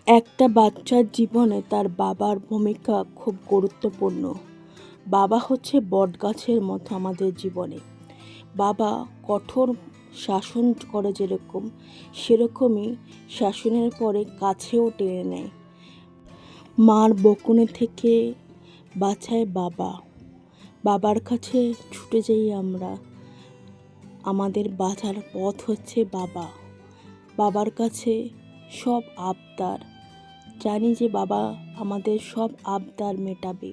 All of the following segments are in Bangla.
একটা বাচ্চার জীবনে তার বাবার ভূমিকা খুব গুরুত্বপূর্ণ। বাবা হচ্ছে বটগাছের মতো আমাদের জীবনে। বাবা কঠোর শাসন করে যেরকম, সেরকমই শাসনের পরে কাছেও টেনে নেয়। মার বকুনি থেকে বাঁচায় বাবা। বাবার কাছে ছুটে যাই আমরা। আমাদের বাঁচার পথ হচ্ছে বাবা। বাবার কাছে সব আবদার, জানি যে বাবা আমাদের সব আবদার মেটাবে।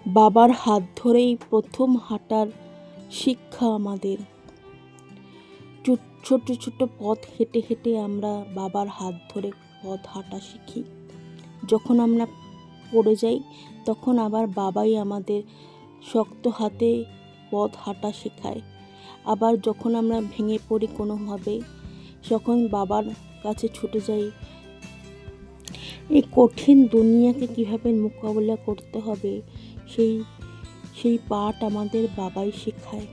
বাবার হাত ধরেই প্রথম হাঁটার শিক্ষা আমাদের। ছোট ছোট পথ হেঁটে হেঁটে আমরা বাবার হাত ধরে পথ হাঁটা শিখি। যখন আমরা পড়ে যাই তখন আবার বাবাই আমাদের শক্ত হাতে পথ হাঁটা শেখায়। আবার যখন আমরা ভেঙে পড়ি কোনোভাবে, যখন বাবার কাছে ছুটে যাই, এই কঠিন দুনিয়াকে কীভাবে মোকাবিলা করতে হবে সেই পাঠ আমাদের বাবাই শেখায়।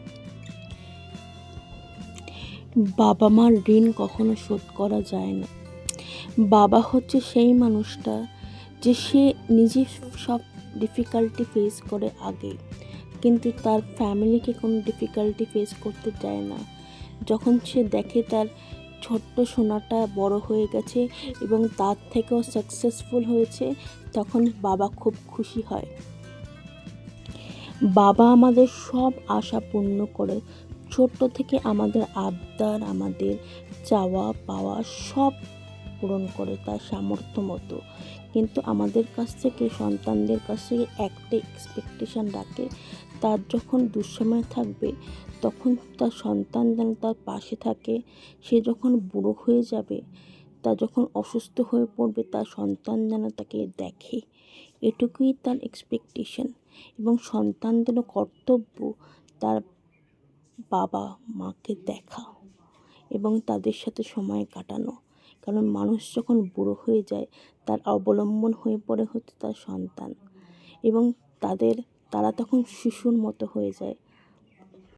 বাবা মার ঋণ কখনো শোধ করা যায় না। বাবা হচ্ছে সেই মানুষটা যে সে নিজে সব ডিফিকাল্টি ফেস করে আগে, কিন্তু তার ফ্যামিলিকে কোনো ডিফিকাল্টি ফেস করতে দেয় না। যখন সে দেখে তার ছোট্ট সোনাটা বড় হয়ে গেছে এবং তার থেকেও সাকসেসফুল হয়েছে, তখন বাবা খুব খুশি হয়। বাবা আমাদের সব আশা পূর্ণ করে। ছোট্ট থেকে আমাদের আবদার, আমাদের চাওয়া পাওয়া সব পূরণ করে তার সামর্থ্য মতো। কিন্তু আমাদের কাছ থেকে, সন্তানদের কাছ থেকে একটা এক্সপেকটেশন রাখে, তার যখন দুঃসময় থাকবে তখন তার সন্তান যেন তার পাশে থাকে। সে যখন বুড়ো হয়ে যাবে, তা যখন অসুস্থ হয়ে পড়বে, তার সন্তান যেন তাকে দেখে। এটুকুই তার এক্সপেকটেশন। এবং সন্তানদেরও কর্তব্য তার বাবা মাকে দেখা এবং তাদের সাথে সময় কাটানো। কারণ মানুষ যখন বুড়ো হয়ে যায়, তার অবলম্বন হয়ে পড়ে হচ্ছে তার সন্তান, এবং তারা তখন শিশুর মতো হয়ে যায়।